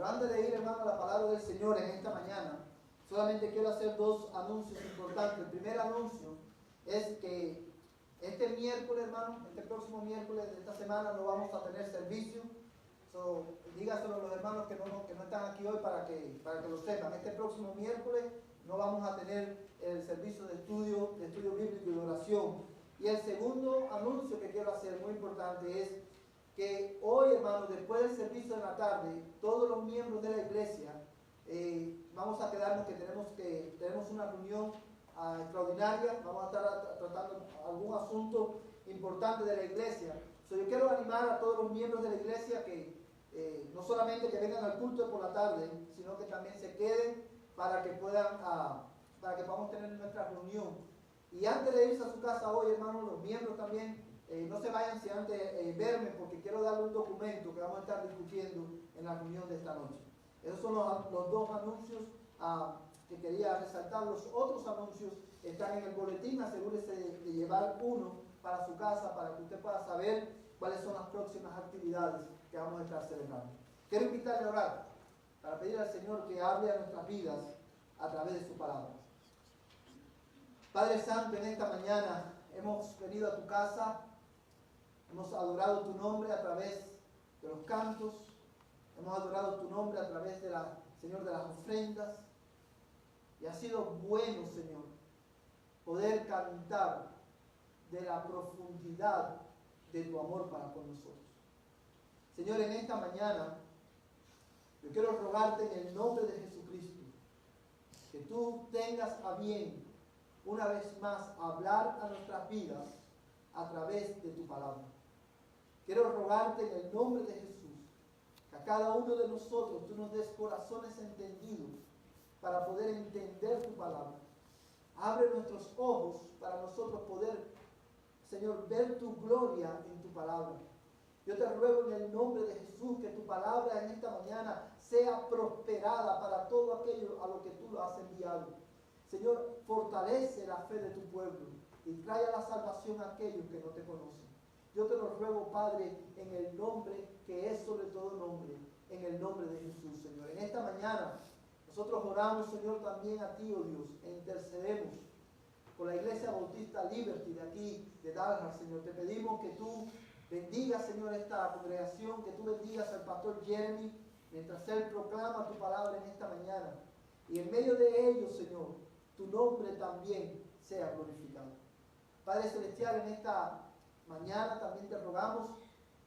Pero antes de ir, hermano, a la palabra del Señor en esta mañana, solamente quiero hacer dos anuncios importantes. El primer anuncio es que este miércoles, hermano, este próximo miércoles de esta semana no vamos a tener servicio. Dígaselo a los hermanos que no están aquí hoy para que lo sepan. Este próximo miércoles no vamos a tener el servicio de estudio bíblico y de oración. Y el segundo anuncio que quiero hacer, muy importante, es que hoy, hermanos, después del servicio de la tarde, todos los miembros de la iglesia vamos a quedarnos que tenemos una reunión extraordinaria. Vamos a estar tratando algún asunto importante de la iglesia. Yo quiero animar a todos los miembros de la iglesia que no solamente que vengan al culto por la tarde, sino que también se queden para que podamos tener nuestra reunión. Y antes de irse a su casa hoy, hermanos, los miembros también, no se vayan sin antes verme, porque quiero darle un documento que vamos a estar discutiendo en la reunión de esta noche. Esos son los dos anuncios que quería resaltar. Los otros anuncios están en el boletín. Asegúrese de llevar uno para su casa, para que usted pueda saber cuáles son las próximas actividades que vamos a estar celebrando. Quiero invitarle a orar para pedir al Señor que hable a nuestras vidas a través de su palabra. Padre Santo, en esta mañana hemos venido a tu casa, hemos adorado tu nombre a través de los cantos, hemos adorado tu nombre a través Señor, de las ofrendas, y ha sido bueno, Señor, poder cantar de la profundidad de tu amor para con nosotros. Señor, en esta mañana yo quiero rogarte en el nombre de Jesucristo que tú tengas a bien una vez más hablar a nuestras vidas a través de tu palabra. Quiero rogarte en el nombre de Jesús que a cada uno de nosotros tú nos des corazones entendidos para poder entender tu palabra. Abre nuestros ojos para nosotros poder, Señor, ver tu gloria en tu palabra. Yo te ruego en el nombre de Jesús que tu palabra en esta mañana sea prosperada para todo aquello a lo que tú lo has enviado. Señor, fortalece la fe de tu pueblo y trae a la salvación a aquellos que no te conocen. Yo te lo ruego, Padre, en el nombre que es sobre todo nombre, en el nombre de Jesús, Señor. En esta mañana nosotros oramos, Señor, también a ti, oh Dios, e intercedemos por la Iglesia Bautista Liberty de aquí, de Dallas, Señor. Te pedimos que tú bendigas, Señor, esta congregación, que tú bendigas al pastor Jeremy, mientras él proclama tu palabra en esta mañana. Y en medio de ellos, Señor, tu nombre también sea glorificado. Padre Celestial, en esta mañana también te rogamos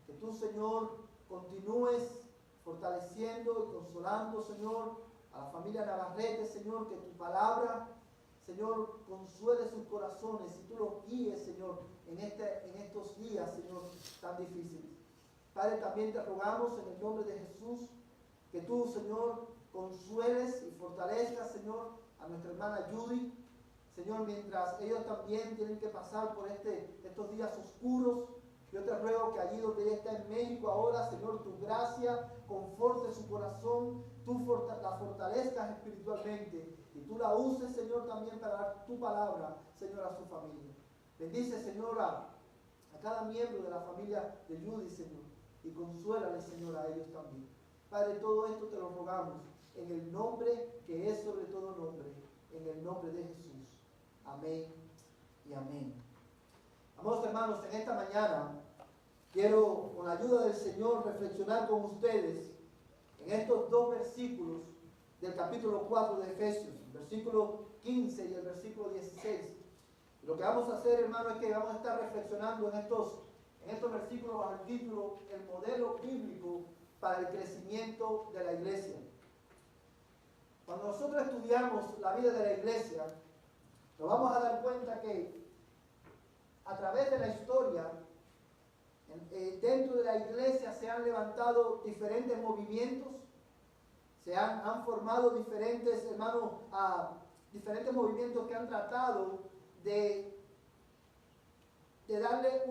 que tú, Señor, continúes fortaleciendo y consolando, Señor, a la familia Navarrete, Señor, que tu palabra, Señor, consuele sus corazones y tú los guíes, Señor, en estos días, Señor, tan difíciles. Padre, también te rogamos en el nombre de Jesús que tú, Señor, consueles y fortalezcas, Señor, a nuestra hermana Judy, Señor, mientras ellos también tienen que pasar por estos días oscuros. Yo te ruego que allí donde ella está en México ahora, Señor, tu gracia conforte su corazón, tú la fortalezcas espiritualmente y tú la uses, Señor, también para dar tu palabra, Señor, a su familia. Bendice, Señor, a cada miembro de la familia de Judy, Señor, y consuélale, Señor, a ellos también. Padre, todo esto te lo rogamos en el nombre que es sobre todo nombre, en el nombre de Jesús. Amén y amén. Amados hermanos, en esta mañana quiero, con la ayuda del Señor, reflexionar con ustedes en estos dos versículos del capítulo 4 de Efesios, el versículo 15 y el versículo 16. Y lo que vamos a hacer, hermano, es que vamos a estar reflexionando en estos versículos bajo el título El modelo bíblico para el crecimiento de la iglesia. Cuando nosotros estudiamos la vida de la iglesia, nos vamos a dar cuenta que a través de la historia, dentro de la iglesia se han levantado diferentes movimientos, se han formado diferentes, hermanos, diferentes movimientos que han tratado de darle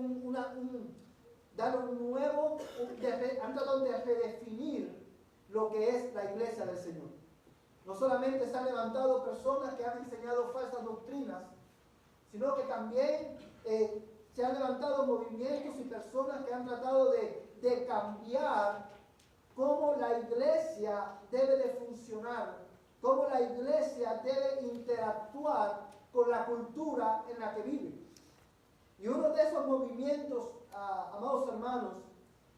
han tratado de redefinir lo que es la iglesia del Señor. No solamente se han levantado personas que han enseñado falsas doctrinas, sino que también se han levantado movimientos y personas que han tratado de cambiar cómo la iglesia debe de funcionar, cómo la iglesia debe interactuar con la cultura en la que vive. Y uno de esos movimientos, amados hermanos,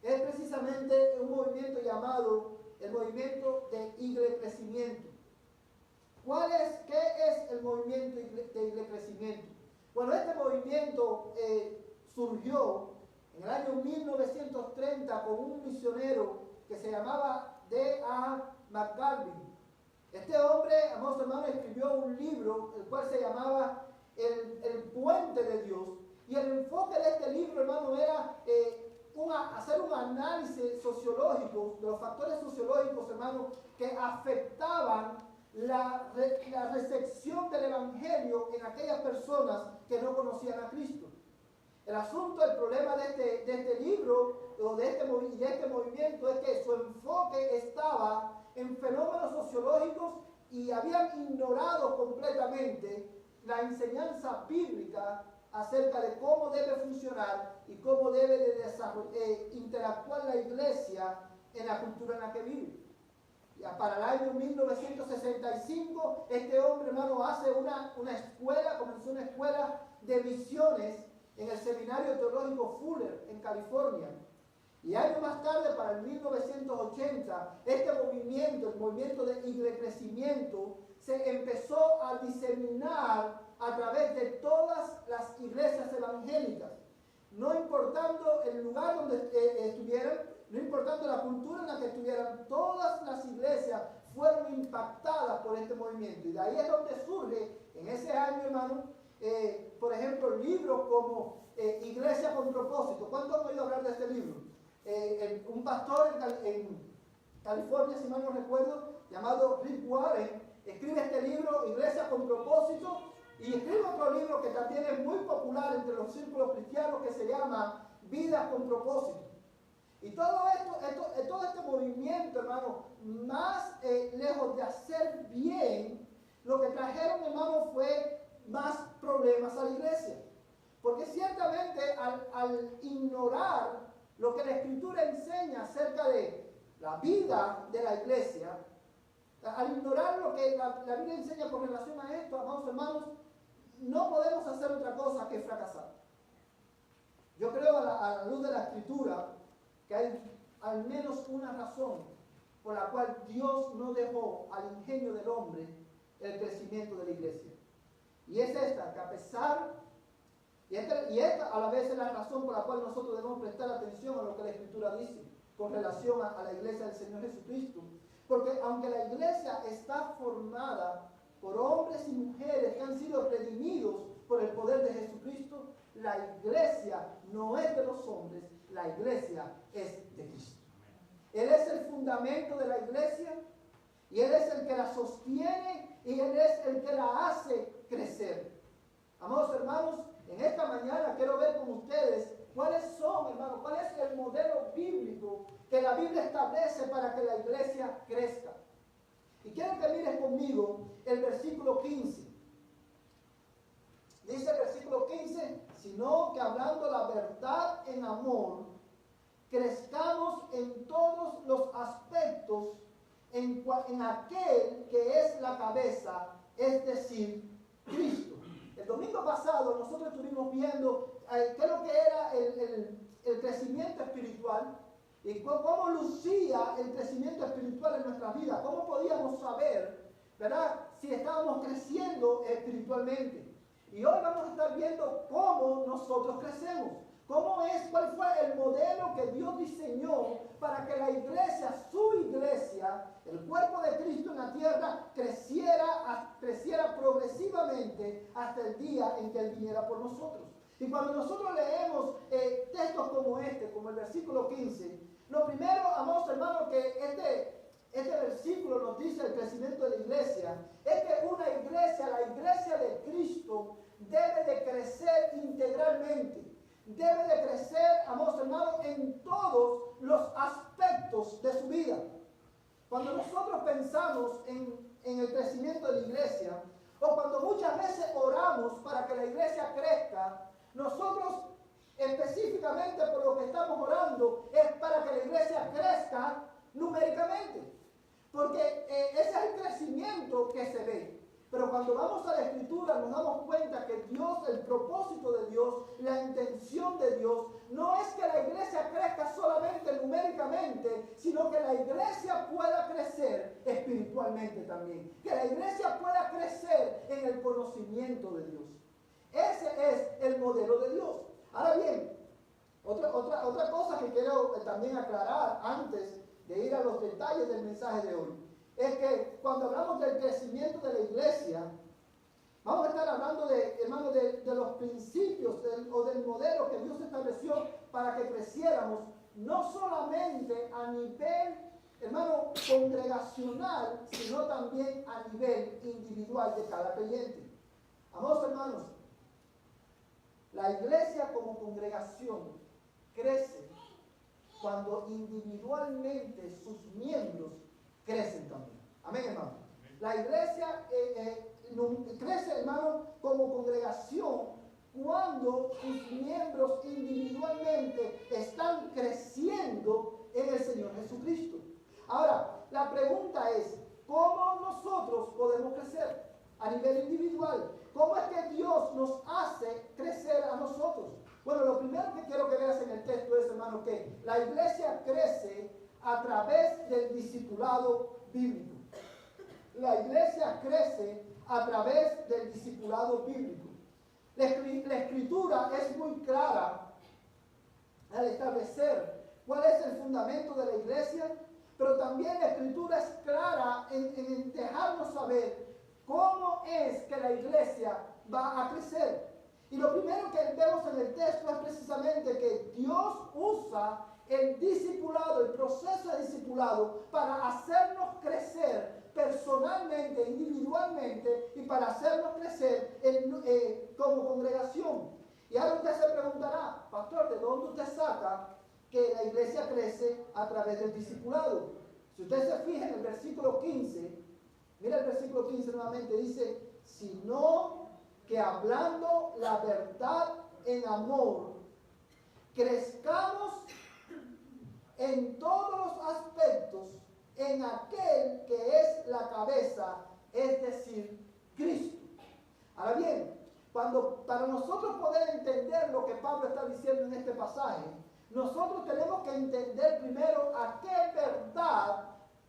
es precisamente un movimiento llamado el movimiento de iglecrecimiento. ¿Qué es el movimiento de iglecrecimiento? Bueno, este movimiento surgió en el año 1930 con un misionero que se llamaba D.A. McGarvey. Este hombre, amados hermanos, escribió un libro, el cual se llamaba El Puente de Dios. Y el enfoque de este libro, hermano, era hacer un análisis sociológico de los factores sociológicos, hermano, que afectaban la recepción del Evangelio en aquellas personas que no conocían a Cristo. El asunto, el problema de este libro o de este movimiento es que su enfoque estaba en fenómenos sociológicos y habían ignorado completamente la enseñanza bíblica acerca de cómo debe funcionar y cómo debe de interactuar la iglesia en la cultura en la que vive. Ya para el año 1965, este hombre, hermano, hace una escuela, comenzó una escuela de misiones en el Seminario Teológico Fuller, en California. Y años más tarde, para el 1980, este movimiento, el movimiento de iglecrecimiento, se empezó a diseminar a través de todas las iglesias evangélicas. No importando el lugar donde estuvieran, no importando la cultura en la que estuvieran, todas las iglesias fueron impactadas por este movimiento. Y de ahí es donde surge, en ese año, hermano, por ejemplo, libros como Iglesia con Propósito. ¿Cuántos han oído hablar de este libro? Un pastor en California, si mal no recuerdo, llamado Rick Warren, escribe este libro, Iglesia con Propósito, y escribe otro libro que también es muy popular entre los círculos cristianos que se llama Vida con Propósito. Y todo este movimiento, hermano, más lejos de hacer bien, lo que trajeron, hermano, fue más problemas a la iglesia. Porque ciertamente al ignorar lo que la Escritura enseña acerca de la vida de la iglesia, al ignorar lo que la Biblia enseña con relación a esto, amados hermanos, no podemos hacer otra cosa que fracasar. Yo creo a la luz de la Escritura que hay al menos una razón por la cual Dios no dejó al ingenio del hombre el crecimiento de la iglesia. Y es esta, que a pesar, y esta a la vez es la razón por la cual nosotros debemos prestar atención a lo que la Escritura dice con relación a la iglesia del Señor Jesucristo. Porque aunque la iglesia está formada por hombres y mujeres que han sido redimidos por el poder de Jesucristo, la iglesia no es de los hombres, la iglesia es de Cristo. Él es el fundamento de la iglesia y Él es el que la sostiene y Él es el que la hace crecer. Amados hermanos, en esta mañana quiero ver con ustedes cuáles son, hermanos, cuál es el modelo bíblico que la Biblia establece para que la iglesia crezca. Y quiero que mires conmigo el versículo 15. Dice el versículo 15, sino que hablando la verdad en amor, crezcamos en todos los aspectos en aquel que es la cabeza, es decir, Cristo. El domingo pasado nosotros estuvimos viendo qué es lo que era el crecimiento espiritual y cómo lucía el crecimiento espiritual en nuestras vidas, cómo podíamos saber, ¿verdad?, si estábamos creciendo espiritualmente. Y hoy vamos a estar viendo cómo nosotros crecemos, cuál fue el modelo que Dios diseñó para que la iglesia, su iglesia, el cuerpo de Cristo en la tierra, creciera progresivamente hasta el día en que Él viniera por nosotros. Y cuando nosotros leemos textos como como el versículo 15, lo primero, amados hermanos, que este versículo nos dice el crecimiento de la iglesia, es que una iglesia, la iglesia de Cristo, debe de crecer integralmente. Debe de crecer, amados hermanos, en todos los aspectos de su vida. Cuando nosotros pensamos en el crecimiento de la iglesia, o cuando muchas veces oramos para que la iglesia crezca, nosotros específicamente por lo que estamos orando es para que la iglesia crezca numéricamente, porque ese es el crecimiento que se ve. Pero cuando vamos a la Escritura nos damos cuenta que Dios, el propósito de Dios, la intención de Dios, no es que la iglesia crezca solamente numéricamente, sino que la iglesia pueda crecer espiritualmente también. Que la iglesia pueda crecer en el conocimiento de Dios. Ese es el modelo de Dios. Ahora bien, otra cosa que quiero también aclarar antes de ir a los detalles del mensaje de hoy, es que cuando hablamos del crecimiento de la iglesia, vamos a estar hablando hermanos, de los principios o del modelo que Dios estableció para que creciéramos, no solamente a nivel, hermano, congregacional, sino también a nivel individual de cada creyente. Amados hermanos, la iglesia como congregación crece cuando individualmente sus miembros crecen también. Amén, hermano. La iglesia crece, hermano, como congregación cuando sus miembros individualmente están creciendo en el Señor Jesucristo. Ahora, la pregunta es, ¿cómo nosotros podemos crecer a nivel individual? ¿Cómo es que Dios nos hace crecer a nosotros? Bueno, lo primero que quiero que veas en el texto es, hermano, que la iglesia crece a través del discipulado bíblico. La iglesia crece a través del discipulado bíblico. La escritura es muy clara al establecer cuál es el fundamento de la iglesia, pero también la escritura es clara en dejarnos saber cómo es que la iglesia va a crecer. Y lo primero que vemos en el texto es precisamente que Dios usa el discipulado, el proceso de discipulado, para hacernos crecer personalmente, individualmente, y para hacernos crecer como congregación. Y ahora usted se preguntará, pastor, ¿de dónde usted saca que la iglesia crece a través del discipulado? Si usted se fija en el versículo 15, mira el versículo 15 nuevamente, dice, sino que hablando la verdad en amor, crezcamos en todos los aspectos en aquel que es la cabeza, es decir, Cristo. Ahora bien, para nosotros poder entender lo que Pablo está diciendo en este pasaje, nosotros tenemos que entender primero a qué verdad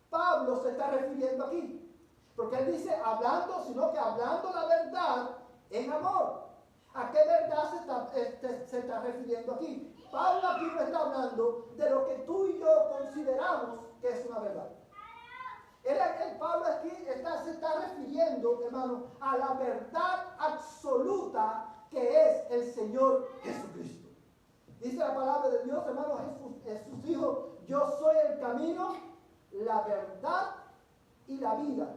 Pablo se está refiriendo aquí. Porque él dice hablando, sino que hablando la verdad en amor. ¿A qué verdad se está refiriendo aquí? Pablo aquí no está hablando de lo que tú y yo consideramos que es una verdad. Pablo aquí se está refiriendo, hermano, a la verdad absoluta que es el Señor Jesucristo. Dice la palabra de Dios, hermano, Jesús dijo, yo soy el camino, la verdad y la vida.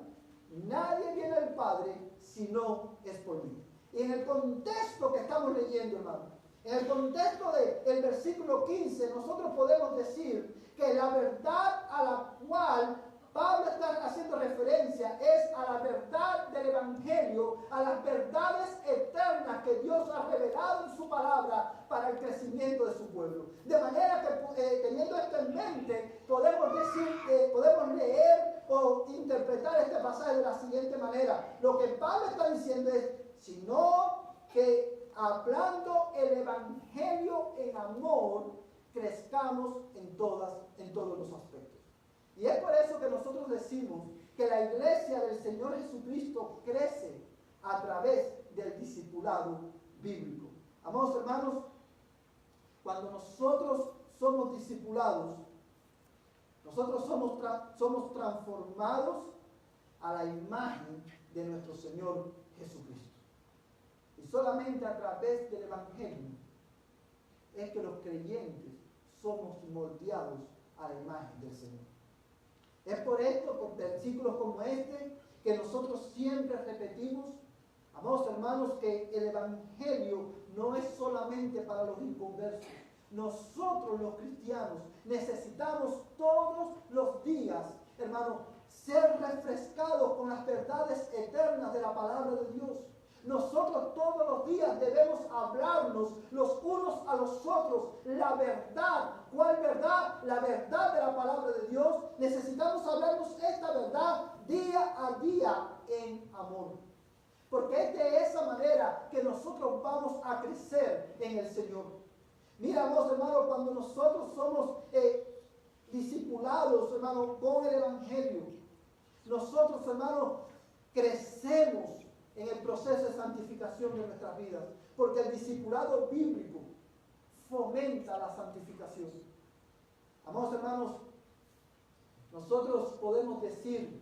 Nadie viene al Padre si no es por mí. Y en el contexto que estamos leyendo, hermano, en el contexto del versículo 15, nosotros podemos decir que la verdad a la cual Pablo está haciendo referencia es a la verdad del Evangelio, a las verdades eternas que Dios ha revelado en su palabra para el crecimiento de su pueblo. De manera que teniendo esto en mente, podemos leer o interpretar este pasaje de la siguiente manera. Lo que Pablo está diciendo es, sino que hablando el Evangelio en amor, crezcamos en todos los aspectos. Y es por eso que nosotros decimos que la iglesia del Señor Jesucristo crece a través del discipulado bíblico. Amados hermanos, cuando nosotros somos discipulados, nosotros somos transformados a la imagen de nuestro Señor Jesucristo. Y solamente a través del Evangelio es que los creyentes somos moldeados a la imagen del Señor. Es por esto, por versículos como este, que nosotros siempre repetimos, amados hermanos, que el Evangelio no es solamente para los inconversos. Nosotros los cristianos necesitamos todos los días, hermanos, ser refrescados con las verdades eternas de la palabra de Dios. Nosotros todos los días debemos hablarnos los unos a los otros la verdad. ¿Cuál verdad? La verdad de la palabra de Dios. Necesitamos hablarnos esta verdad día a día en amor. Porque es de esa manera que nosotros vamos a crecer en el Señor. Mira vos, hermano, cuando nosotros somos discipulados, hermano, con el Evangelio, nosotros, hermano, crecemos en el proceso de santificación de nuestras vidas, porque el discipulado bíblico fomenta la santificación. Amados hermanos, nosotros podemos decir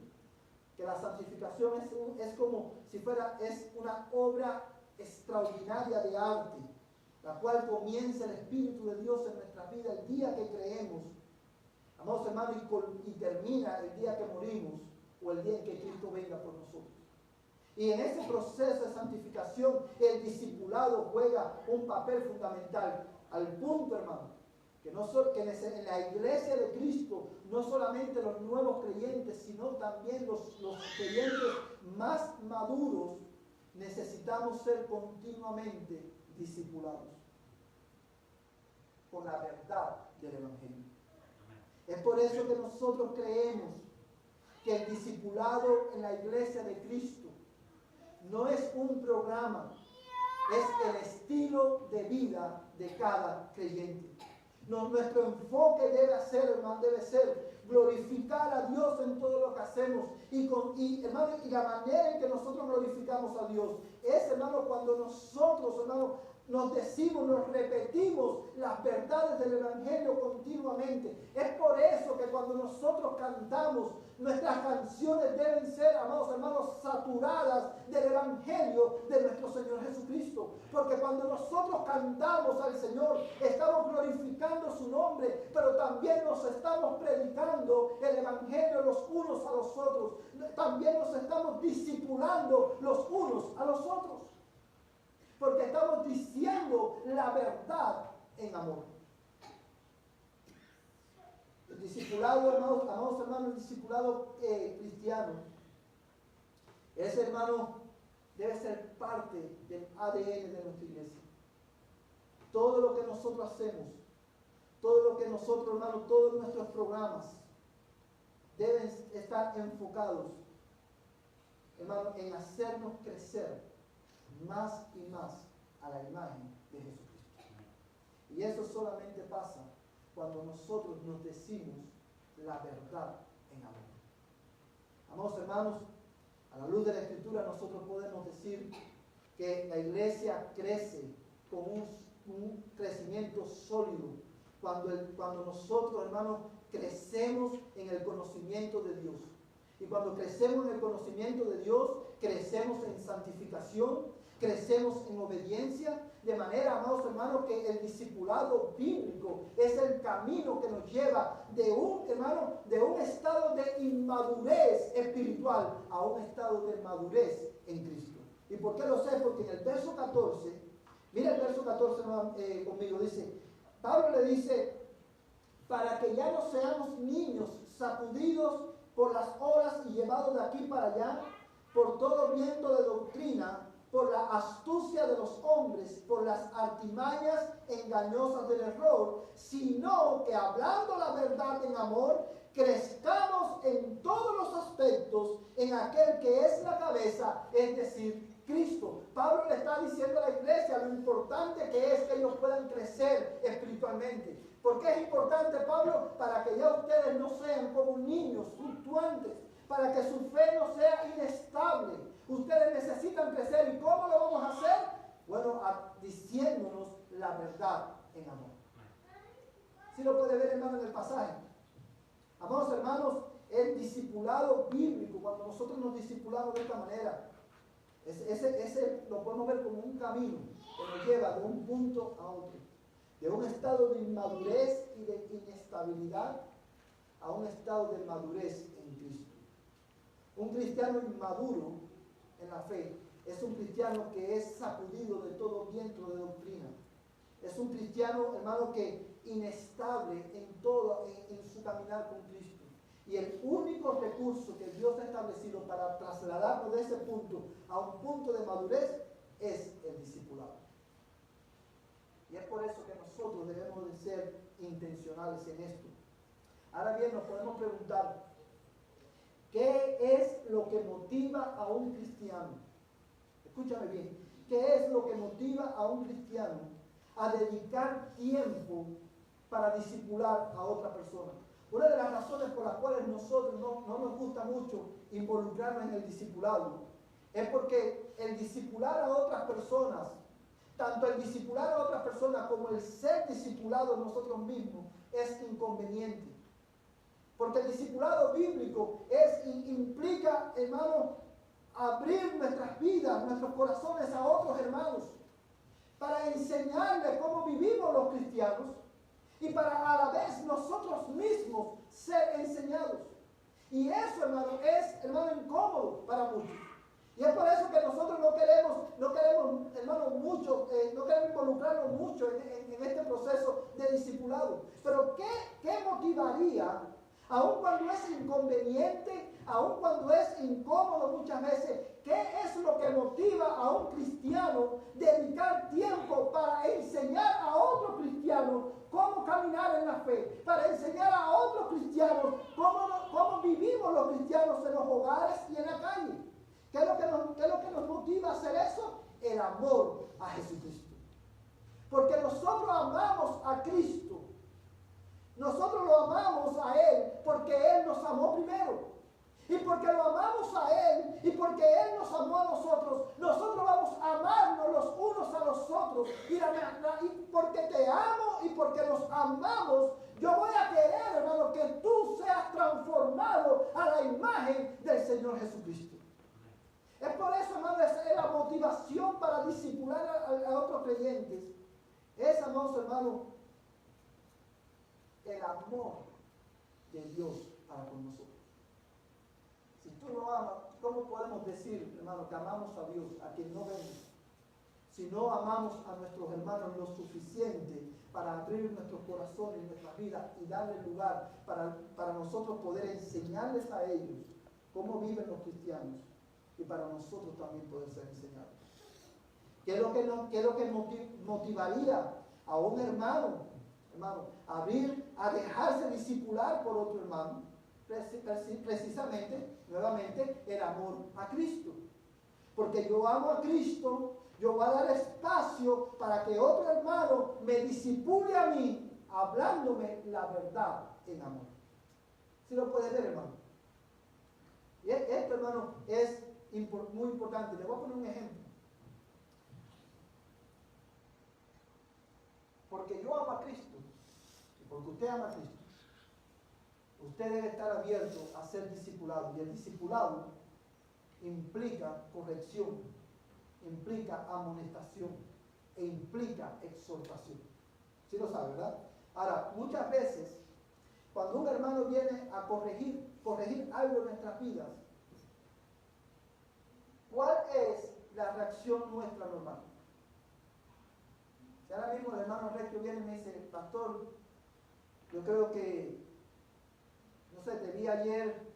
que la santificación es como si fuera una obra extraordinaria de arte, la cual comienza el Espíritu de Dios en nuestras vidas el día que creemos, amados hermanos, y termina el día que morimos o el día en que Cristo venga por nosotros. Y en ese proceso de santificación, el discipulado juega un papel fundamental, al punto, hermano, que en la iglesia de Cristo, no solamente los nuevos creyentes, sino también los creyentes más maduros, necesitamos ser continuamente discipulados con la verdad del Evangelio. Es por eso que nosotros creemos que el discipulado en la iglesia de Cristo no es un programa, es el estilo de vida de cada creyente. Nuestro enfoque debe ser glorificar a Dios en todo lo que hacemos. Hermano, y la manera en que nosotros glorificamos a Dios es, hermano, cuando nosotros, hermano, nos repetimos las verdades del Evangelio continuamente. Es por eso que cuando nosotros cantamos, nuestras canciones deben ser, amados hermanos, saturadas del Evangelio de nuestro Señor Jesucristo. Porque cuando nosotros cantamos al Señor, estamos glorificando su nombre, pero también nos estamos predicando el Evangelio los unos a los otros. También nos estamos discipulando los unos a los otros. Porque estamos diciendo la verdad en amor. El discipulado, amados hermanos, el discipulado cristiano, ese, hermano, debe ser parte del ADN de nuestra iglesia. Todo lo que nosotros hacemos, todo lo que nosotros, hermano, todos nuestros programas deben estar enfocados, hermano, en hacernos crecer más y más a la imagen de Jesucristo. Y eso solamente pasa cuando nosotros nos decimos la verdad en amor. Amados hermanos, a la luz de la Escritura nosotros podemos decir que la iglesia crece con un crecimiento sólido cuando nosotros, hermanos, crecemos en el conocimiento de Dios. Y cuando crecemos en el conocimiento de Dios, crecemos en santificación, crecemos en obediencia, de manera, amados hermanos, que el discipulado bíblico es el camino que nos lleva de un estado de inmadurez espiritual a un estado de madurez en Cristo. ¿Y por qué lo sé? Porque en el verso 14, mira el verso 14 conmigo, dice, Pablo le dice, para que ya no seamos niños sacudidos por las olas y llevados de aquí para allá, por todo viento de doctrina, por la astucia de los hombres, por las artimañas engañosas del error, sino que hablando la verdad en amor, crezcamos en todos los aspectos en aquel que es la cabeza, es decir, Cristo. Pablo le está diciendo a la iglesia lo importante que es que ellos puedan crecer espiritualmente. ¿Por qué es importante, Pablo? Para que ya ustedes no sean como niños fluctuantes, para que su fe no sea inestable. Ustedes necesitan crecer. ¿Y cómo lo vamos a hacer? Bueno, diciéndonos la verdad en amor. ¿Sí lo puede ver, hermano, en el pasaje? Amados hermanos, el discipulado bíblico, cuando nosotros nos discipulamos de esta manera, ese lo podemos ver como un camino que nos lleva de un punto a otro. De un estado de inmadurez y de inestabilidad a un estado de madurez en Cristo. Un cristiano inmaduro en la fe es un cristiano que es sacudido de todo viento de doctrina. Es un cristiano, hermano, que inestable en su caminar con Cristo. Y el único recurso que Dios ha establecido para trasladarnos de ese punto a un punto de madurez es el discipulado. Y es por eso que nosotros debemos de ser intencionales en esto. Ahora bien, nos podemos preguntar, ¿qué es lo que motiva a un cristiano? Escúchame bien, ¿qué es lo que motiva a un cristiano a dedicar tiempo para discipular a otra persona? Una de las razones por las cuales nosotros no nos gusta mucho involucrarnos en el discipulado es porque el discipular a otras personas, tanto el discipular a otras personas como el ser discipulados nosotros mismos, es inconveniente. Porque el discipulado bíblico implica, hermano, abrir nuestras vidas, nuestros corazones a otros hermanos, para enseñarles cómo vivimos los cristianos y para a la vez nosotros mismos ser enseñados. Y eso, hermano, es, hermano, incómodo para muchos. Y es por eso que nosotros no queremos, hermano, mucho, no queremos involucrarnos mucho en este proceso de discipulado. Pero ¿qué motivaría, aun cuando es inconveniente, aun cuando es incómodo muchas veces, qué es lo que motiva a un cristiano dedicar tiempo para enseñar a otro cristiano cómo caminar en la fe, para enseñar a otros cristianos cómo vivimos los cristianos en los hogares y en la calle? ¿Qué es lo que nos motiva a hacer eso? El amor a Jesucristo. Porque nosotros amamos a Cristo. Nosotros lo amamos a Él porque Él nos amó primero. Y porque lo amamos a Él y porque Él nos amó a nosotros, nosotros vamos a amarnos los unos a los otros. Y porque te amo y porque nos amamos, yo voy a querer, hermano, que tú seas transformado a la imagen del Señor Jesucristo. Es por eso, hermano, es la motivación para discipular a otros creyentes. Es, amados hermanos, el amor de Dios para con nosotros. Si tú no amas, ¿cómo podemos decir, hermano, que amamos a Dios, a quien no vemos? Si no amamos a nuestros hermanos lo suficiente para abrir nuestros corazones, nuestras vidas y darle lugar para nosotros poder enseñarles a ellos cómo viven los cristianos y para nosotros también poder ser enseñados. ¿Qué es lo que motivaría a un hermano, a dejarse discipular por otro hermano? Precisamente, nuevamente, el amor a Cristo. Porque yo amo a Cristo, yo voy a dar espacio para que otro hermano me discipule a mí, hablándome la verdad en amor. ¿Sí lo puede ver, hermano? Y esto, hermano, es muy importante. Le voy a poner un ejemplo. Porque yo amo a Cristo, y porque usted ama a Cristo, usted debe estar abierto a ser discipulado. Y el discipulado implica corrección, implica amonestación e implica exhortación. ¿Sí lo sabe, verdad? Ahora, muchas veces, cuando un hermano viene a corregir algo en nuestras vidas, ¿cuál es la reacción nuestra normal? Si ahora mismo el hermano Recto viene y me dice, pastor, yo creo que, no sé, te vi ayer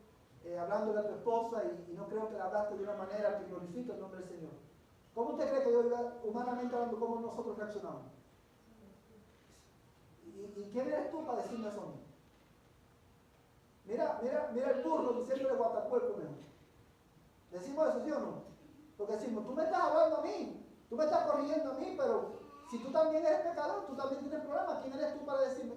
hablándole a tu esposa y no creo que la hablaste de una manera que glorifique el nombre del Señor. ¿Cómo usted cree que yo, humanamente hablando, cómo nosotros reaccionamos? ¿Y quién eres tú para decirme eso a mí? Mira el burro diciéndole guatapuerco mejor. ¿Decimos eso, sí o no? Porque decimos, tú me estás hablando a mí, tú me estás corrigiendo a mí, pero si tú también eres pecador, tú también tienes problemas. ¿Quién eres tú para decirme?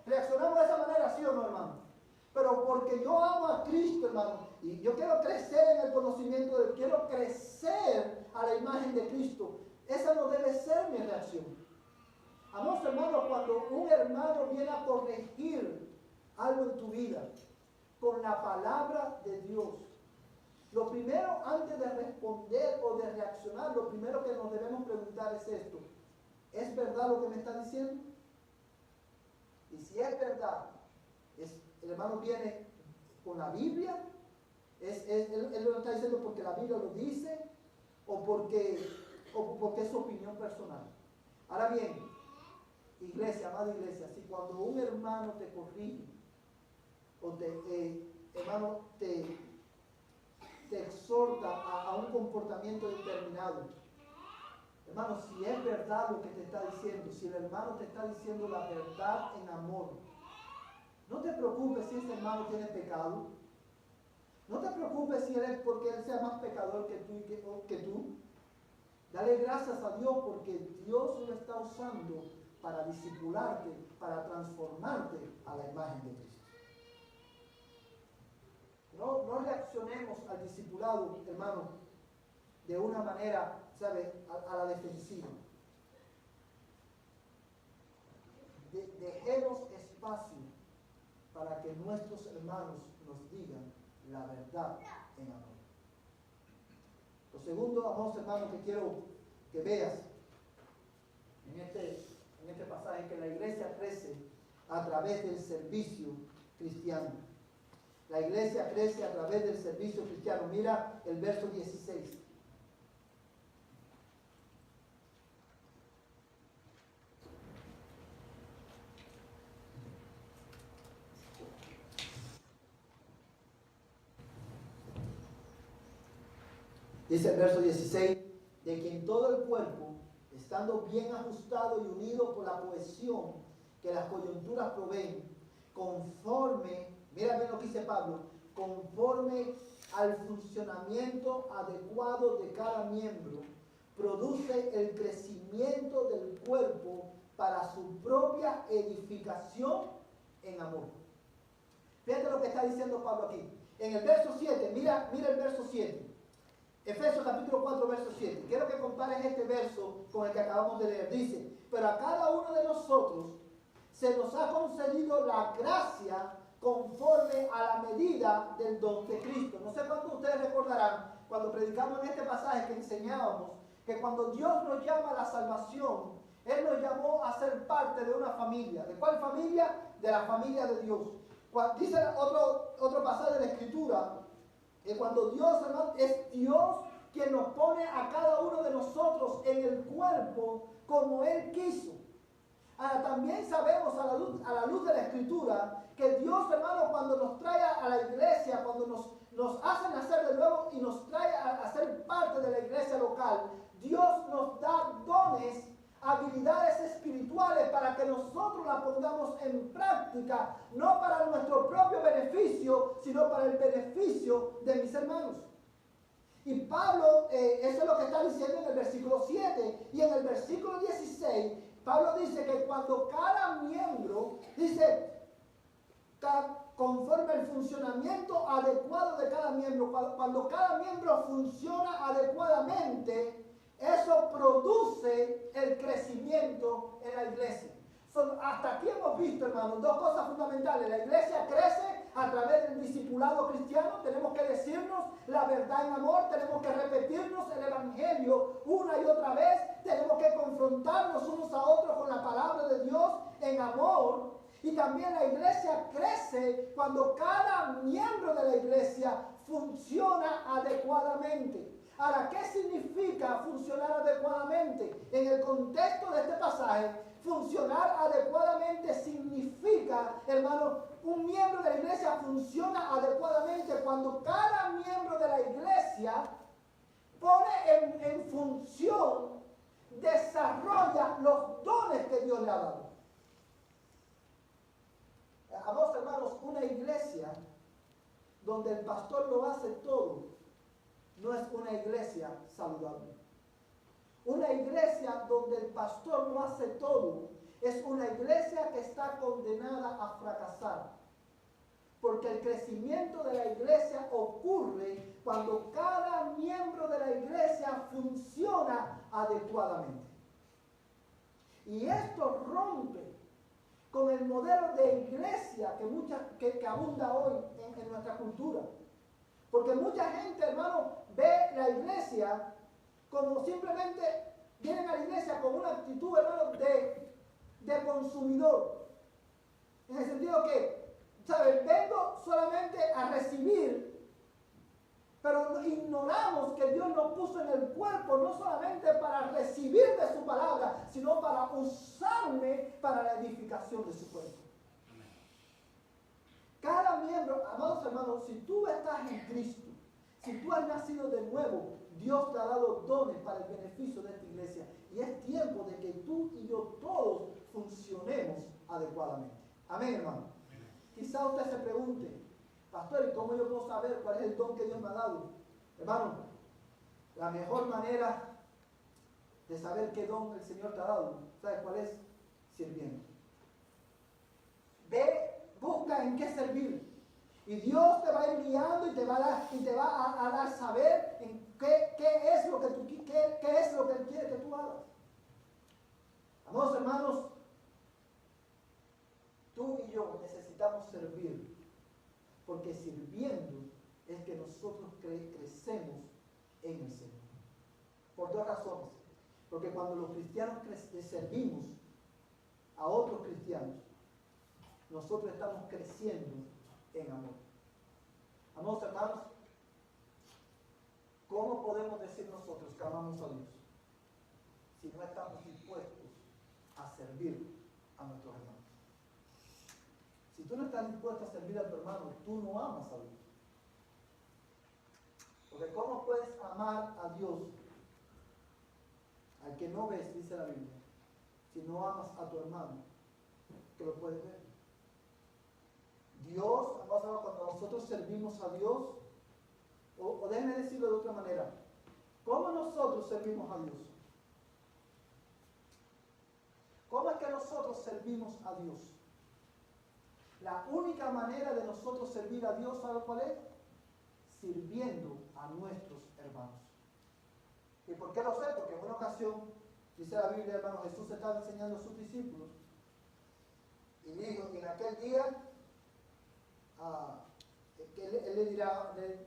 Reaccionamos de esa manera, ¿sí o no, hermano? Pero porque yo amo a Cristo, hermano, y yo quiero crecer en el conocimiento de Él, quiero crecer a la imagen de Cristo, esa no debe ser mi reacción. Amados hermanos, cuando un hermano viene a corregir algo en tu vida con la palabra de Dios, lo primero, antes de responder o de reaccionar, lo primero que nos debemos preguntar es esto: ¿es verdad lo que me está diciendo? Y si es verdad, el hermano viene con la Biblia, él lo está diciendo porque la Biblia lo dice o porque es su opinión personal. Ahora bien, iglesia, amada iglesia, si cuando un hermano te corrige o hermano, te exhorta a un comportamiento determinado. Hermano, si es verdad lo que te está diciendo, si el hermano te está diciendo la verdad en amor, no te preocupes si ese hermano tiene pecado. No te preocupes si él es porque él sea más pecador que tú. Dale gracias a Dios porque Dios lo está usando para discipularte, para transformarte a la imagen de Cristo. No reaccionemos al discipulado, hermano, de una manera, ¿sabe?, a la defensiva. Dejemos espacio para que nuestros hermanos nos digan la verdad en amor. Lo segundo, amados hermanos, que quiero que veas en este pasaje es que la iglesia crece a través del servicio cristiano. La iglesia crece a través del servicio cristiano. Mira el verso 16. Dice el verso 16, de quien todo el cuerpo, estando bien ajustado y unido por la cohesión que las coyunturas proveen, conforme, mira bien lo que dice Pablo, conforme al funcionamiento adecuado de cada miembro, produce el crecimiento del cuerpo para su propia edificación en amor. Fíjate lo que está diciendo Pablo aquí. En el verso 7, mira el verso 7. Efesios capítulo 4, verso 7. Quiero que compares este verso con el que acabamos de leer. Dice, pero a cada uno de nosotros se nos ha concedido la gracia conforme a la medida del don de Cristo. No sé cuántos de ustedes recordarán cuando predicamos en este pasaje que enseñábamos que cuando Dios nos llama a la salvación, Él nos llamó a ser parte de una familia. ¿De cuál familia? De la familia de Dios. Dice otro pasaje de la Escritura, que cuando Dios, hermano, es Dios quien nos pone a cada uno de nosotros en el cuerpo como Él quiso. Ahora, también sabemos a la luz de la Escritura que Dios, hermano, cuando nos trae a la iglesia, cuando nos hace nacer de nuevo y nos trae a ser parte de la iglesia local, Dios nos da dones, habilidades espirituales para que nosotros las pongamos en práctica, no para nuestro propio beneficio, sino para el beneficio de mis hermanos. Y Pablo, eso es lo que está diciendo en el versículo 7, y en el versículo 16, Pablo dice que cuando cada miembro, dice, conforme al funcionamiento adecuado de cada miembro, cuando cada miembro funciona adecuadamente, eso produce el crecimiento en la iglesia. Hasta aquí hemos visto, hermanos, dos cosas fundamentales. La iglesia crece a través del discipulado cristiano. Tenemos que decirnos la verdad en amor. Tenemos que repetirnos el evangelio una y otra vez. Tenemos que confrontarnos unos a otros con la palabra de Dios en amor. Y también la iglesia crece cuando cada miembro de la iglesia funciona adecuadamente. Ahora, ¿qué significa funcionar adecuadamente? En el contexto de este pasaje, funcionar adecuadamente significa, hermano, un miembro de la iglesia funciona adecuadamente cuando cada miembro de la iglesia pone en función, desarrolla los dones que Dios le ha dado. Amados hermanos, una iglesia donde el pastor lo hace todo, no es una iglesia saludable. Una iglesia donde el pastor lo hace todo es una iglesia que está condenada a fracasar. Porque el crecimiento de la iglesia ocurre cuando cada miembro de la iglesia funciona adecuadamente. Y esto rompe con el modelo de iglesia que abunda hoy en nuestra cultura. Porque mucha gente, hermano, ve la iglesia como simplemente, vienen a la iglesia con una actitud, hermano, de consumidor. En el sentido que, ¿sabes? Vengo solamente a recibir, pero ignoramos que Dios nos puso en el cuerpo no solamente para recibir de su palabra, sino para usarme para la edificación de su cuerpo. Cada miembro, amados hermanos, si tú estás en Cristo, si tú has nacido de nuevo, Dios te ha dado dones para el beneficio de esta iglesia. Y es tiempo de que tú y yo todos funcionemos adecuadamente. Amén, hermano. Quizá usted se pregunte, pastor, ¿y cómo yo puedo saber cuál es el don que Dios me ha dado? Hermano, la mejor manera de saber qué don el Señor te ha dado, ¿sabes cuál es? Sirviendo. Ve, busca en qué servir. Y Dios te va a ir guiando y te va a dar saber en qué es lo que Él quiere que tú hagas. Amados hermanos, tú y yo necesitamos servir, porque sirviendo es que nosotros crecemos en el Señor. Por dos razones. Porque cuando los cristianos servimos a otros cristianos, nosotros estamos creciendo en amor. Amados hermanos, ¿cómo podemos decir nosotros que amamos a Dios si no estamos dispuestos a servir a nuestros hermanos? Si tú no estás dispuesto a servir a tu hermano, tú no amas a Dios. Porque ¿cómo puedes amar a Dios al que no ves, dice la Biblia, si no amas a tu hermano que lo puedes ver? Dios, cuando nosotros servimos a Dios, o déjenme decirlo de otra manera, ¿cómo nosotros servimos a Dios? ¿Cómo es que nosotros servimos a Dios? La única manera de nosotros servir a Dios, ¿sabe cuál es? Sirviendo a nuestros hermanos. ¿Y por qué lo sé? Porque en una ocasión, dice la Biblia, hermano, Jesús estaba enseñando a sus discípulos y dijo que en aquel día que él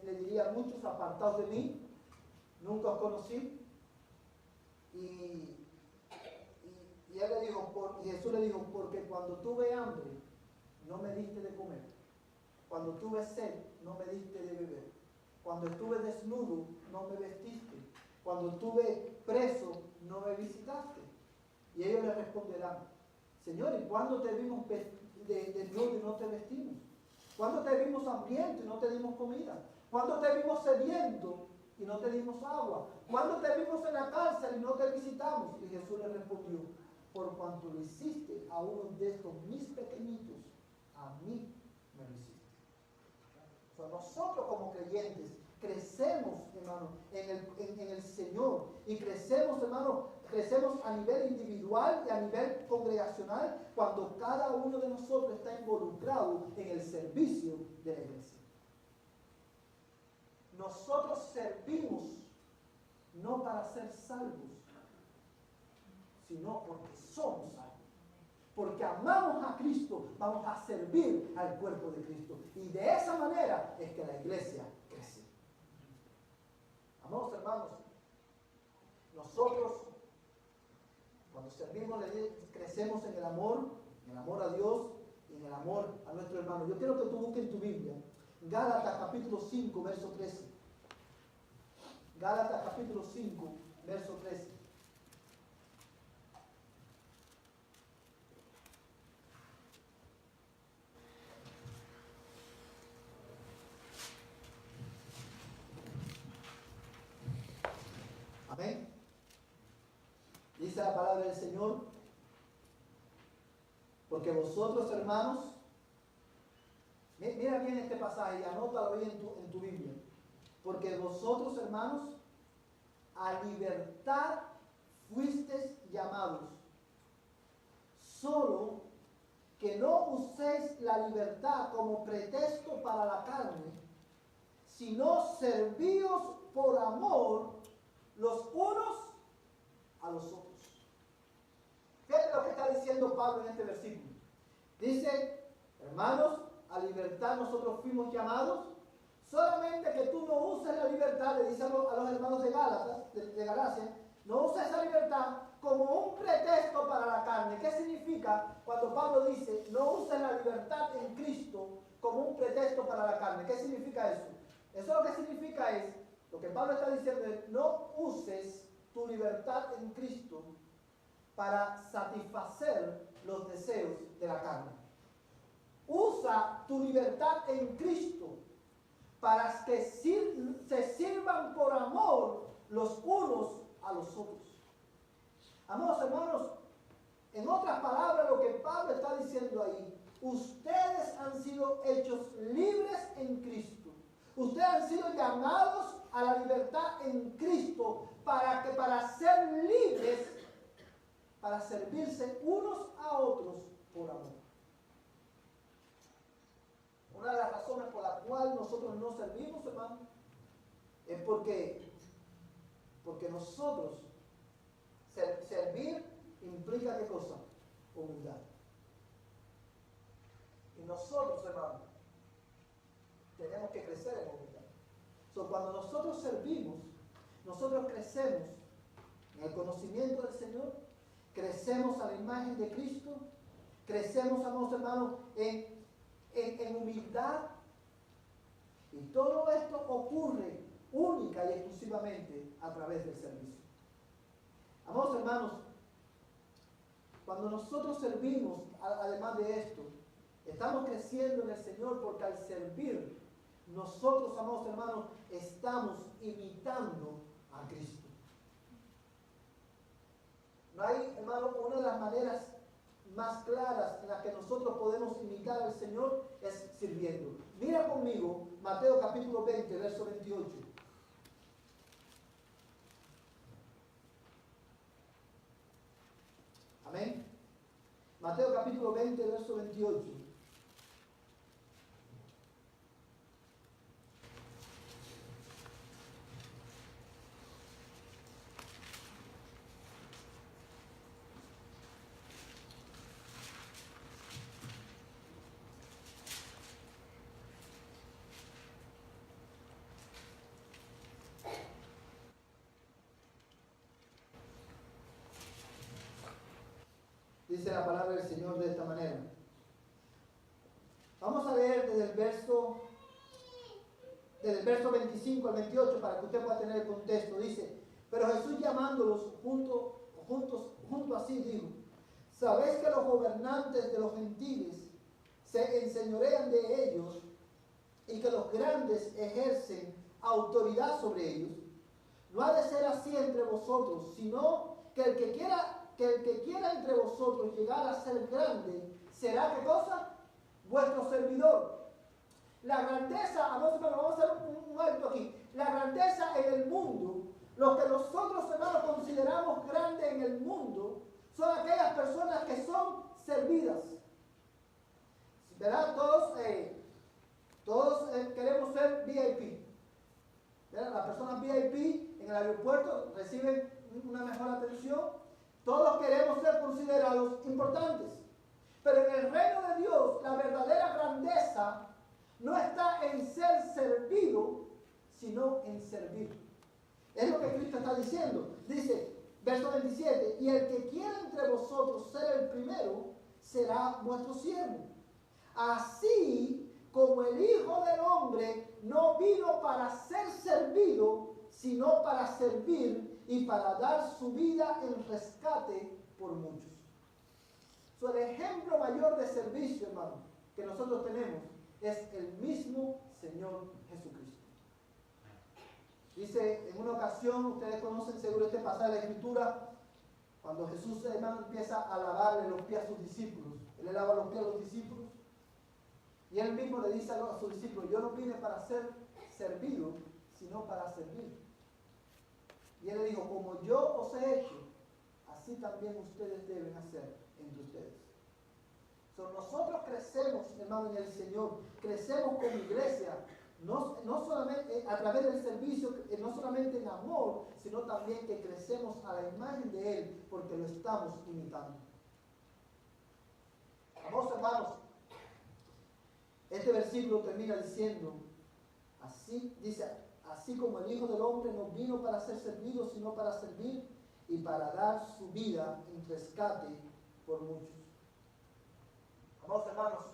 le diría a muchos: apartados de mí, nunca os conocí. Y él le dijo, y Jesús le dijo: porque cuando tuve hambre no me diste de comer, cuando tuve sed no me diste de beber, cuando estuve desnudo no me vestiste, cuando estuve preso no me visitaste. Y ellos le responderán: Señor, ¿y cuándo te vimos desnudo y no te vestimos? ¿Cuándo te vimos hambriento y no te dimos comida? ¿Cuándo te vimos sediento y no te dimos agua? ¿Cuándo te vimos en la cárcel y no te visitamos? Y Jesús le respondió: por cuanto lo hiciste a uno de estos mis pequeñitos, a mí me lo hiciste. O sea, nosotros como creyentes crecemos, hermano, en el Señor, y crecemos, hermano, crecemos a nivel individual y a nivel congregacional cuando cada uno de nosotros está involucrado en el servicio de la iglesia. Nosotros servimos no para ser salvos, sino porque somos salvos. Porque amamos a Cristo, vamos a servir al cuerpo de Cristo. Y de esa manera es que la iglesia crece. Amados hermanos, nosotros cuando servimos crecemos en el amor a Dios y en el amor a nuestro hermano. Yo quiero que tú busques en tu Biblia Gálatas capítulo 5, verso 13. Gálatas capítulo 5, verso 13. Amén. Dice la palabra del Señor: porque vosotros, hermanos, mira bien este pasaje y anótalo ahí en tu Biblia. Porque vosotros, hermanos, a libertad fuisteis llamados, solo que no uséis la libertad como pretexto para la carne, sino servíos por amor los unos a los otros. Fíjate lo que está diciendo Pablo en este versículo. Dice: hermanos, a libertad nosotros fuimos llamados, solamente que tú no uses la libertad, le dice a los hermanos de Galacia, no uses esa libertad como un pretexto para la carne. ¿Qué significa cuando Pablo dice no uses la libertad en Cristo como un pretexto para la carne? ¿Qué significa eso? Eso lo que significa es, lo que Pablo está diciendo es: no uses tu libertad en Cristo para satisfacer los deseos de la carne. Usa usa tu libertad en Cristo para que se sirvan por amor los unos a los otros. Amados hermanos, en otras palabras, lo que Pablo está diciendo ahí, ustedes han sido hechos libres en Cristo. Ustedes han sido llamados a la libertad en Cristo para ser libres, para servirse unos a otros por amor. Una de las razones por las cuales nosotros no servimos, hermano, es porque nosotros servir implica ¿qué cosa? Humildad. Y nosotros, hermano, tenemos que crecer en humildad. Cuando nosotros servimos, nosotros crecemos en el conocimiento del Señor, crecemos a la imagen de Cristo, crecemos, amados hermanos, en humildad. Y todo esto ocurre única y exclusivamente a través del servicio. Amados hermanos, cuando nosotros servimos, además de esto, estamos creciendo en el Señor, porque al servir, nosotros, amados hermanos, estamos imitando a Cristo. No hay, hermano, una de las maneras más claras en las que nosotros podemos imitar al Señor es sirviendo. Mira conmigo Mateo capítulo 20, verso 28. Amén. Mateo capítulo 20, verso 28. Dice la palabra del Señor de esta manera. Vamos a leer desde el verso 25 al 28 para que usted pueda tener el contexto. Dice, pero Jesús llamándolos junto así dijo, ¿sabéis que los gobernantes de los gentiles se enseñorean de ellos y que los grandes ejercen autoridad sobre ellos? No ha de ser así entre vosotros, sino que el que quiera entre vosotros llegar a ser grande, será ¿qué cosa? Vuestro servidor. La grandeza, vamos a hacer un alto aquí. La grandeza en el mundo, lo que nosotros, hermanos, consideramos grande en el mundo, son aquellas personas que son servidas. ¿Verdad? Todos queremos ser VIP. ¿Verdad? Las personas VIP en el aeropuerto reciben una mejor atención. Todos queremos ser considerados importantes. Pero en el reino de Dios, la verdadera grandeza no está en ser servido, sino en servir. Es lo que Cristo está diciendo. Dice, verso 27, y el que quiera entre vosotros ser el primero, será vuestro siervo. Así como el Hijo del Hombre no vino para ser servido, sino para servir y para dar su vida en rescate por muchos. El ejemplo mayor de servicio, hermano, que nosotros tenemos es el mismo Señor Jesucristo. Dice, en una ocasión, ustedes conocen seguro este pasaje de la Escritura, cuando Jesús, hermano, empieza a lavarle los pies a sus discípulos. Él le lava los pies a los discípulos y él mismo le dice a sus discípulos, yo no vine para ser servido, sino para servir. Y él le dijo, como yo os he hecho, así también ustedes deben hacer entre ustedes. Nosotros crecemos, hermano, en el Señor, crecemos como iglesia, no solamente a través del servicio, no solamente en amor, sino también que crecemos a la imagen de Él, porque lo estamos imitando. Amados hermanos, este versículo termina diciendo, así dice, así como el Hijo del Hombre no vino para ser servido, sino para servir y para dar su vida en rescate por muchos. Amados hermanos,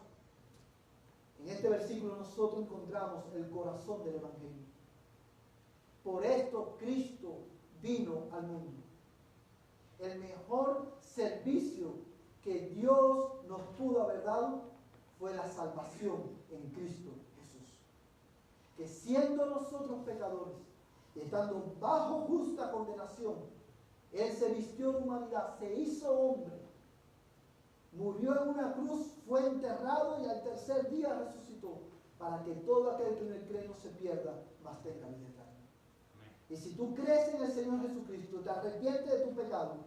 en este versículo nosotros encontramos el corazón del Evangelio. Por esto Cristo vino al mundo. El mejor servicio que Dios nos pudo haber dado fue la salvación en Cristo Jesús. Que siendo nosotros pecadores y estando bajo justa condenación, Él se vistió de humanidad, se hizo hombre, murió en una cruz, fue enterrado y al tercer día resucitó, para que todo aquel que en él cree no se pierda, mas tenga vida eterna. Y si tú crees en el Señor Jesucristo, te arrepientes de tu pecado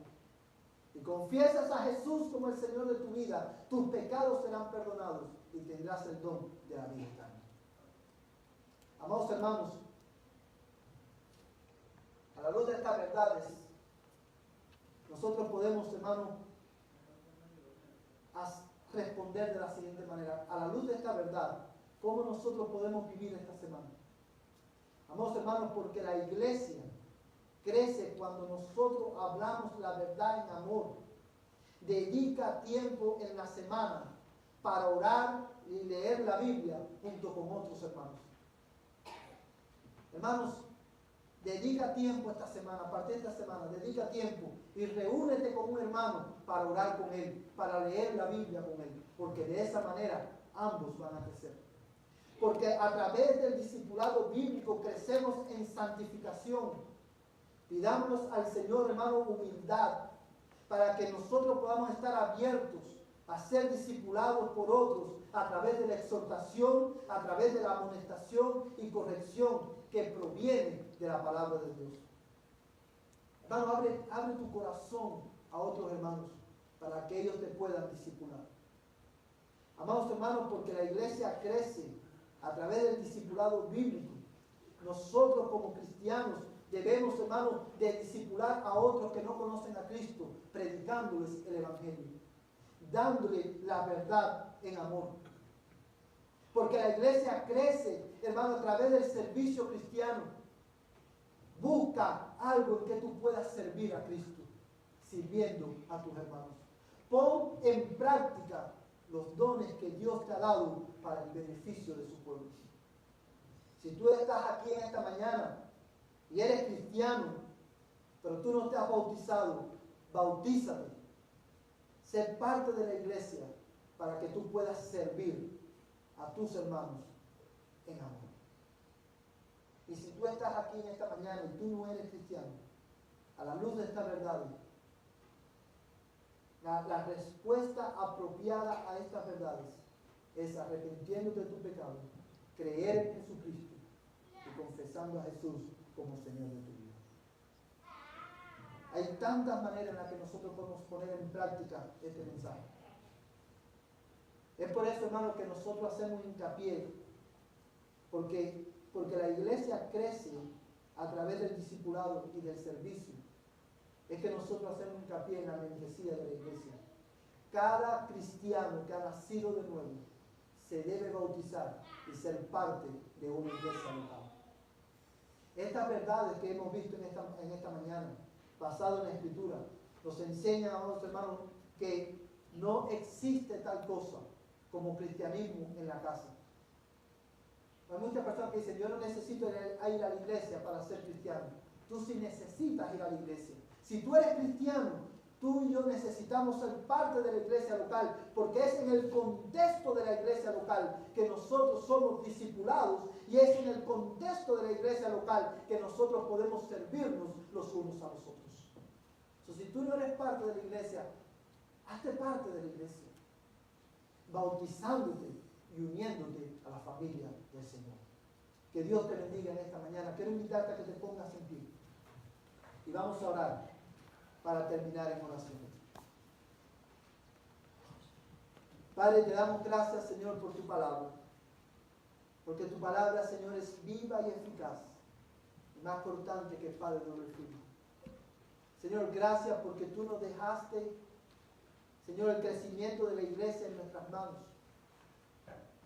y confiesas a Jesús como el Señor de tu vida, tus pecados serán perdonados y tendrás el don de la vida eterna. Amados hermanos, a la luz de estas verdades, nosotros podemos, hermanos, responder de la siguiente manera. A la luz de esta verdad, ¿cómo nosotros podemos vivir esta semana? Amados hermanos, porque la iglesia crece cuando nosotros hablamos la verdad en amor. Dedica tiempo en la semana para orar y leer la Biblia junto con otros hermanos. Hermanos, dedica tiempo esta semana, a partir de esta semana, dedica tiempo y reúnete con un hermano para orar con él, para leer la Biblia con él, porque de esa manera ambos van a crecer. Porque a través del discipulado bíblico crecemos en santificación. Pidámonos al Señor, hermano, humildad, para que nosotros podamos estar abiertos a ser discipulados por otros a través de la exhortación, a través de la amonestación y corrección que proviene de la palabra de Dios. Hermano, abre tu corazón a otros hermanos para que ellos te puedan discipular. Amados hermanos, porque la iglesia crece a través del discipulado bíblico. Nosotros como cristianos debemos, hermanos, de discipular a otros que no conocen a Cristo, predicándoles el Evangelio, dándole la verdad en amor. Porque la iglesia crece, hermano, a través del servicio cristiano. Busca algo en que tú puedas servir a Cristo, sirviendo a tus hermanos. Pon en práctica los dones que Dios te ha dado para el beneficio de su pueblo. Si tú estás aquí en esta mañana y eres cristiano, pero tú no te has bautizado, bautízate. Sé parte de la iglesia para que tú puedas servir a tus hermanos en amor. Y si tú estás aquí en esta mañana y tú no eres cristiano, a la luz de esta verdad, la respuesta apropiada a estas verdades es arrepintiéndote de tu pecado, creer en Jesucristo y confesando a Jesús como Señor de tu vida. Hay tantas maneras en las que nosotros podemos poner en práctica este mensaje. Es por eso, hermano, que nosotros hacemos hincapié, porque la iglesia crece a través del discipulado y del servicio. Es que nosotros hacemos hincapié en la membresía de la iglesia. Cada cristiano que ha nacido de nuevo se debe bautizar y ser parte de una iglesia local. Estas verdades que hemos visto en esta mañana, basado en la Escritura, nos enseñan a los hermanos que no existe tal cosa como cristianismo en la casa. Hay muchas personas que dicen, yo no necesito ir a la iglesia para ser cristiano. Tú sí necesitas ir a la iglesia. Si tú eres cristiano, tú y yo necesitamos ser parte de la iglesia local, porque es en el contexto de la iglesia local que nosotros somos discipulados y es en el contexto de la iglesia local que nosotros podemos servirnos los unos a los otros. Si tú no eres parte de la iglesia, hazte parte de la iglesia, bautizándote y uniéndote a la familia del Señor. Que Dios te bendiga en esta mañana. Quiero invitarte a que te pongas en pie y vamos a orar para terminar en oración. Padre, te damos gracias, Señor, por tu palabra, porque tu palabra, Señor, es viva y eficaz y más cortante que espada de doble filo. Señor, gracias porque tú nos dejaste, Señor, el crecimiento de la iglesia en nuestras manos,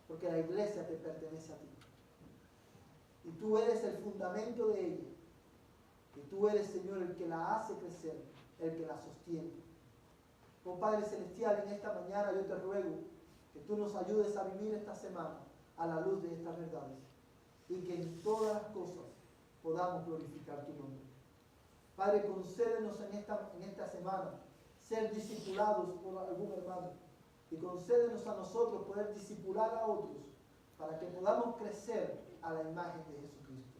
porque la iglesia te pertenece a ti. Y tú eres el fundamento de ella. Y tú eres, Señor, el que la hace crecer, el que la sostiene. Oh Padre Celestial, en esta mañana yo te ruego que tú nos ayudes a vivir esta semana a la luz de estas verdades. Y que en todas las cosas podamos glorificar tu nombre. Padre, concédenos en esta semana ser discipulados por algún hermano y concédenos a nosotros poder discipular a otros para que podamos crecer a la imagen de Jesucristo.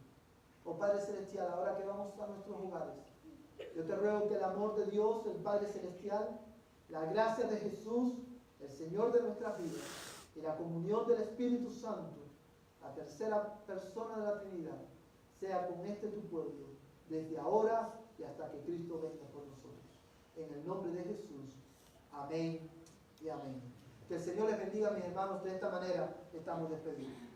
Oh Padre Celestial, ahora que vamos a nuestros hogares, yo te ruego que el amor de Dios, el Padre Celestial, la gracia de Jesús, el Señor de nuestras vidas, y la comunión del Espíritu Santo, la tercera persona de la Trinidad, sea con tu pueblo, desde ahora y hasta que Cristo venga por nosotros. En el nombre de Jesús. Amén y amén. Que el Señor les bendiga, mis hermanos. De esta manera estamos despedidos.